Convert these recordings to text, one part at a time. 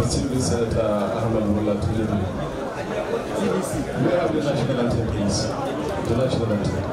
distinguished Senator Ahmed Mullah Tinubu. May I have the national anthem, please? The national anthem.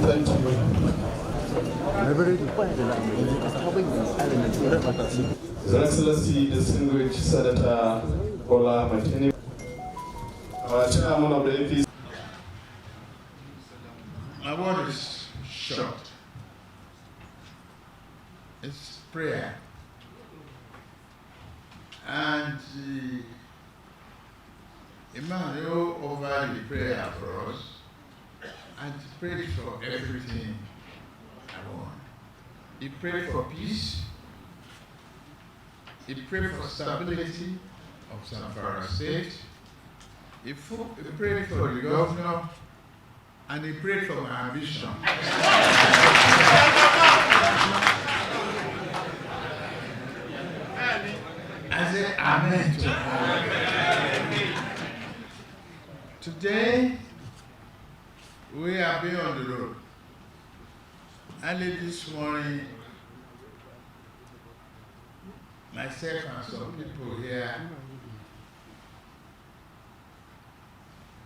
Thank you. His Excellency, distinguished Senator Ola Matini, Chairman of the APC. My word is short. It's prayer. And Emmanuel over the prayer for us and prayed for everything I want. He prayed for peace. He prayed for stability of Zamfara state. He prayed for the governor, and he prayed for my ambition. I said amen to all. Today, we are being on the road. Early this morning, myself and some people here,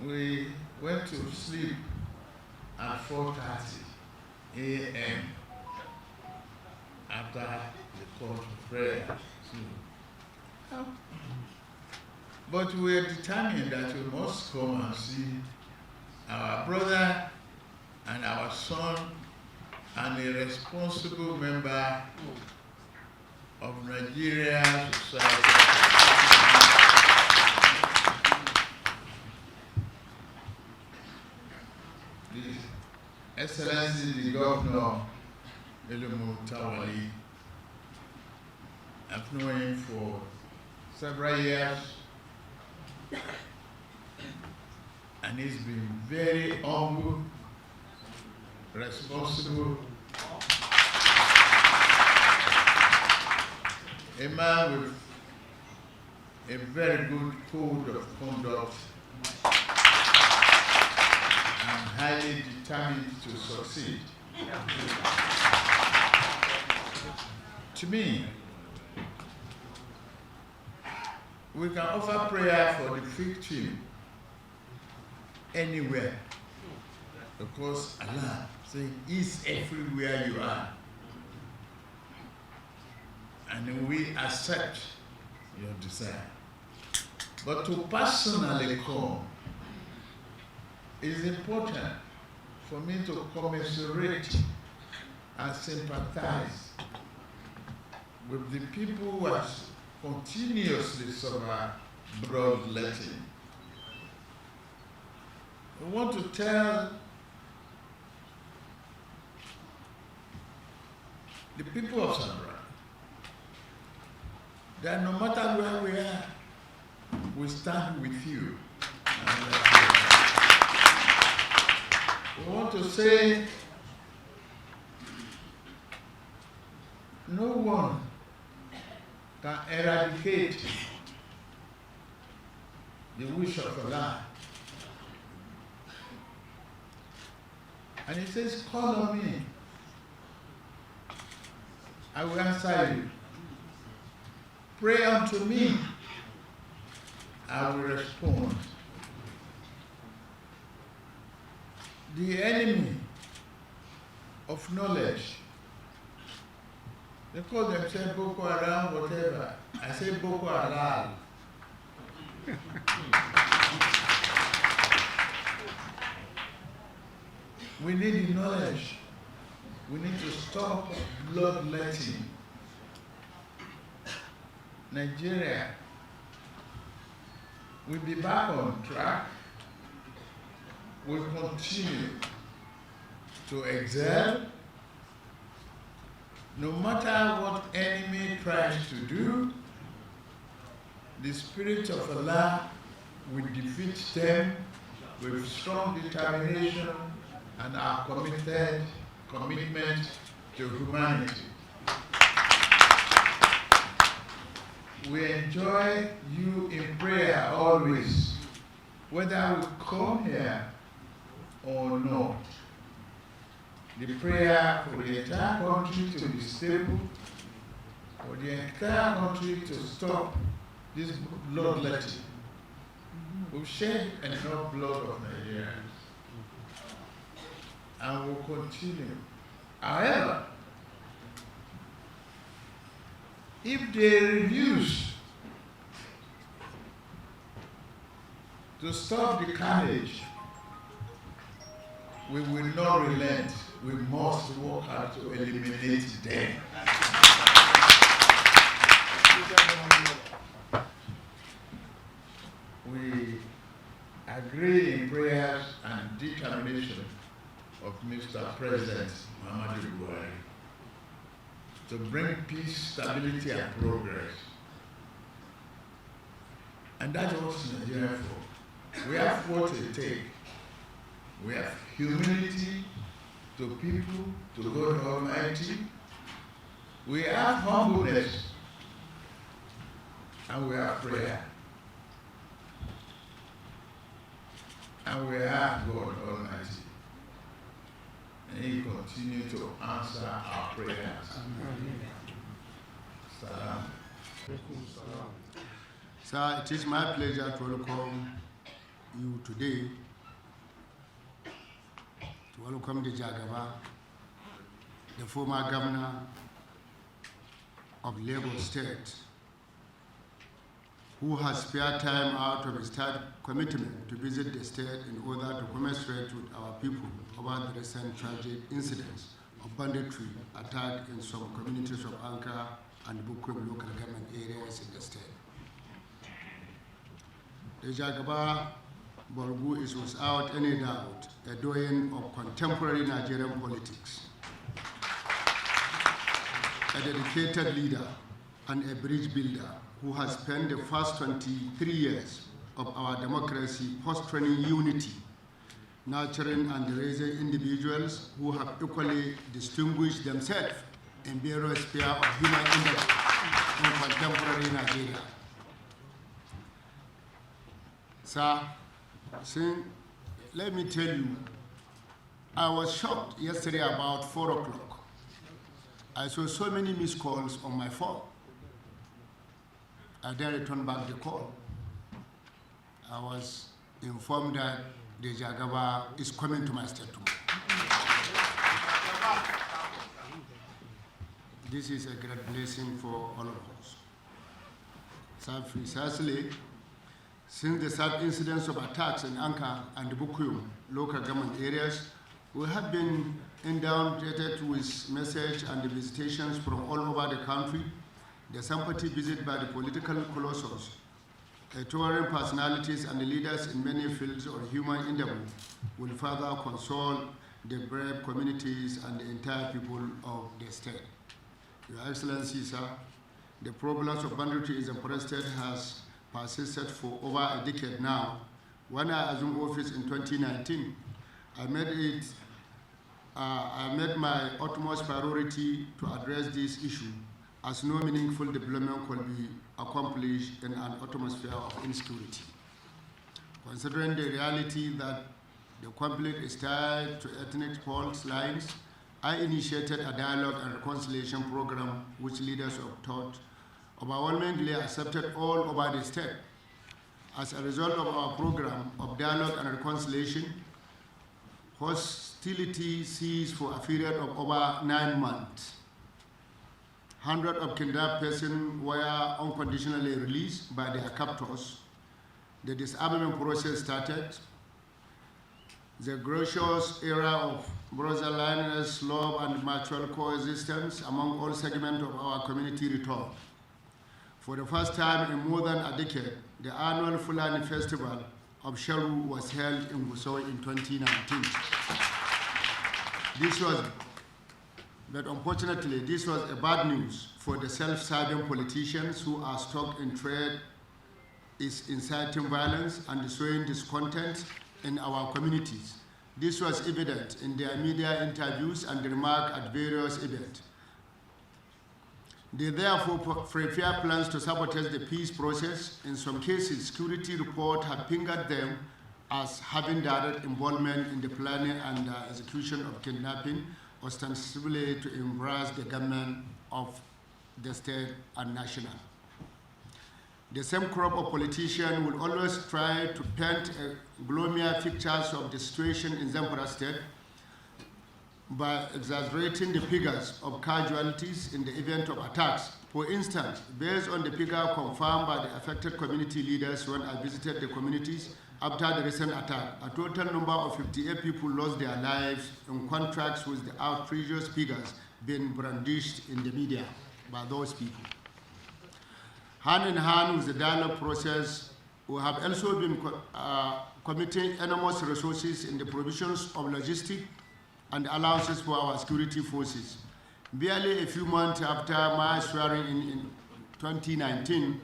we went to sleep at 4:30 a.m. after the call to prayer. But we are determined that we must come and see our brother and our son and a responsible member of Nigeria society. His Excellency the Governor Elimu Tawali. I've known him for several years, and he's been very humble, responsible, a man with a very good code of conduct and highly determined to succeed. To me, we can offer prayer for the victim anywhere, because Allah says He's everywhere you are, and we accept your desire. But to personally come, is important for me to commiserate and sympathize with the people who have continuously suffer bloodletting. I want to tell the people of Zamfara that no matter where we are, we stand with you. We want to say no one can eradicate the wish of Allah. And He says, call on me, I will answer you. Pray unto me, I will respond. The enemy of knowledge, they call themselves Boko Haram, whatever. I say Boko Haram. We need the knowledge. We need to stop bloodletting. Nigeria will be back on track will continue to excel, no matter what enemy tries to do. The Spirit of Allah will defeat them with strong determination and our commitment to humanity. We enjoy you in prayer always, whether we come here or not. The prayer for the entire country to be stable, for the entire country to stop this bloodletting. We've shed enough blood of Nigerians, and will continue. However, if they refuse to stop the carnage, we will not relent. We must work hard to eliminate them. We agree in prayers and determination of Mr. President Muhammadu Buhari to bring peace, stability, and progress. And that's what Nigeria for. We have what it takes. We have humility to people, to God Almighty. We have humbleness, and we have prayer. And we have God Almighty. And He continues to answer our prayers. Salam. Sir, it is my pleasure to welcome you today, to welcome the Jagaba, the former governor of Lagos State, who has spared time out of his third commitment to visit the state in order to commiserate with our people over the recent tragic incidents of banditry attack in some communities of Anka and Bukum local government areas in the state. The Jagaba Borgu is without any doubt a doyen of contemporary Nigerian politics, a dedicated leader and a bridge builder who has spent the first 23 years of our democracy fostering unity, nurturing and raising individuals who have equally distinguished themselves in various spheres of human endeavor in contemporary Nigeria. Sir, let me tell you, I was shocked yesterday about 4 o'clock. I saw so many missed calls on my phone. I then returned back the call. I was informed that the Jagaba is coming to my state tomorrow. This is a great blessing for all of us. So precisely, since the sad incidents of attacks in Anka and Bukum local government areas, we have been inundated with messages and visitations from all over the country. The sympathy visit by the political colossus, touring personalities and leaders in many fields of human endeavor will further console the brave communities and the entire people of the state. Your Excellency, sir, the problems of banditry in Zamfara state has persisted for over a decade now. When I assumed office in 2019, I made my utmost priority to address this issue, as no meaningful development could be accomplished in an atmosphere of insecurity. Considering the reality that the conflict is tied to ethnic fault lines, I initiated a dialogue and reconciliation program which leaders of thought overwhelmingly accepted all over the state. As a result of our program of dialogue and reconciliation, hostility ceased for a period of over 9 months. Hundreds of kidnapped persons were unconditionally released by their captors. The disarmament process started. The gracious era of brotherliness, love, and mutual coexistence among all segments of our community returned. For the first time in more than a decade, the annual Fulani Festival of Sharu was held in Gusau in 2019. But unfortunately, this was a bad news for the self-serving politicians who are stuck in trade, is inciting violence and sowing discontent in our communities. This was evident in their media interviews and remarks at various events. They therefore prepare plans to sabotage the peace process. In some cases, security reports have fingered them as having direct involvement in the planning and execution of kidnapping, ostensibly to embrace the government of the state and national. The same crop of politicians will always try to paint gloomier pictures of the situation in Zamfara state by exaggerating the figures of casualties in the event of attacks. For instance, based on the figure confirmed by the affected community leaders when I visited the communities after the recent attack, a total number of 58 people lost their lives, in contrast with the outrageous figures being brandished in the media by those people. Hand in hand with the dialogue process, we have also been committing enormous resources in the provisions of logistics and allowances for our security forces. Barely a few months after my swearing in 2019,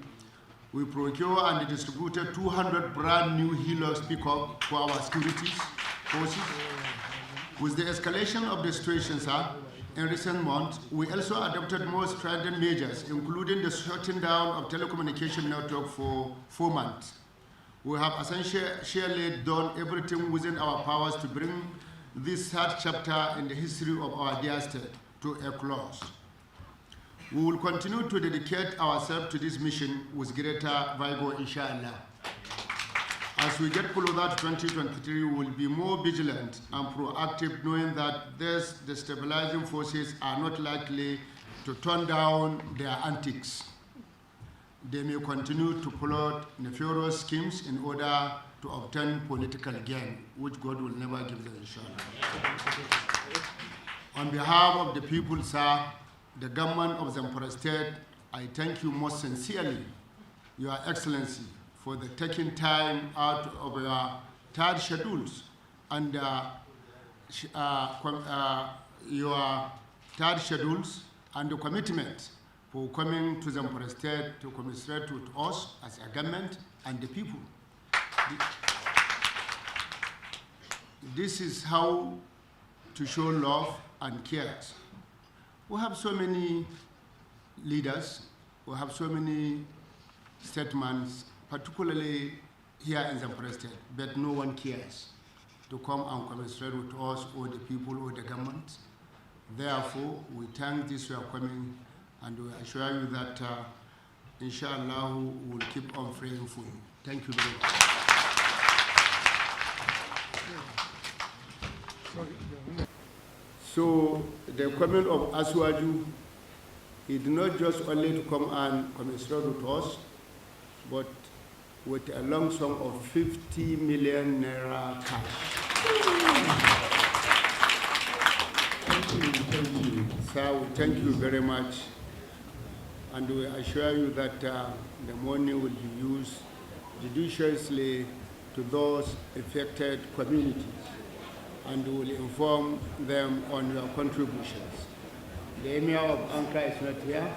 we procured and distributed 200 brand new Hilux pickup for our security forces. With the escalation of the situation, sir, in recent months, we also adopted more stringent measures, including the shutting down of telecommunication network for 4 months. We have essentially done everything within our powers to bring this third chapter in the history of our dear state to a close. We will continue to dedicate ourselves to this mission with greater vigor, inshallah. As we get closer to 2023, we will be more vigilant and proactive, knowing that these destabilizing forces are not likely to turn down their antics. They may continue to plot nefarious schemes in order to obtain political gain, which God will never give them, inshallah. On behalf of the people, sir, the government of Zamfara State, I thank you most sincerely, Your Excellency, for the taking time out of your tight schedules and your tight schedules and the commitment for coming to Zamfara State to commiserate with us as a government and the people. This is how to show love and care. We have so many leaders, we have so many statements, particularly here in Zamfara State, but no one cares to come and commiserate with us or the people or the government. Therefore, we thank this for coming, and we assure you that, inshallah, we will keep on praying for you. Thank you very much. So the coming of Aswaju, he did not just only to come and commiserate with us, but with a lump sum of 50 million naira cash. Thank you. Sir, we thank you very much. And we assure you that the money will be used judiciously to those affected communities, and will inform them on your contributions. The Emir of Ankara is not here,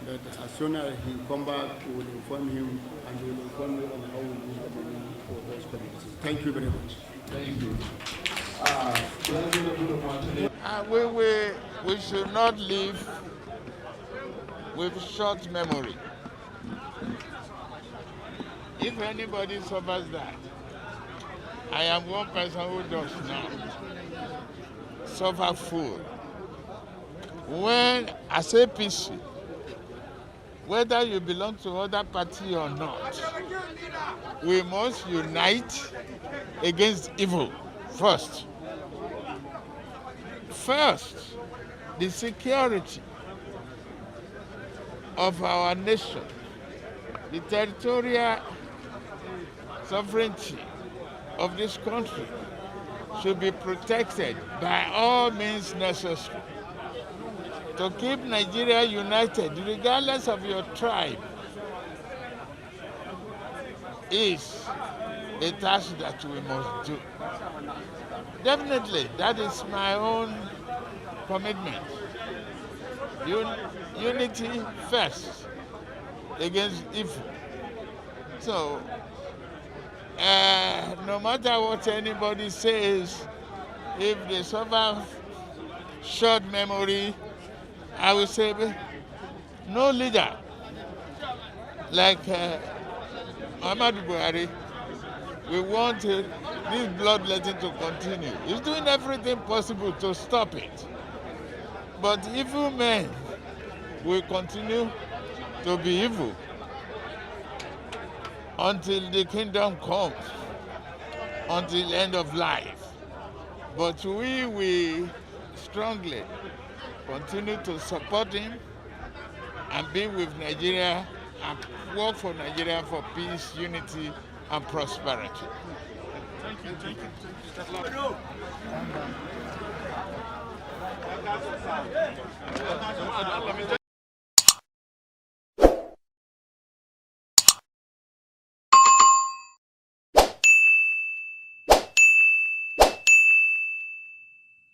but as soon as he comes back, we will inform him, and we will inform you on how we use the money for those communities. Thank you very much. Thank you. We should not live with short memory. If anybody suffers that, I am one person who does not suffer full. When I say peace, whether you belong to other party or not, we must unite against evil first. First, the security of our nation, the territorial sovereignty of this country should be protected by all means necessary to keep Nigeria united, regardless of your tribe, is a task that we must do. Definitely, that is my own commitment. Unity first against evil. So, no matter what anybody says, if they suffer short memory, I will say no leader like Muhammadu Buhari. We want this bloodletting to continue. He's doing everything possible to stop it. But evil men will continue to be evil until the kingdom comes, until the end of life. But we will strongly continue to support him and be with Nigeria and work for Nigeria for peace, unity, and prosperity. Thank you.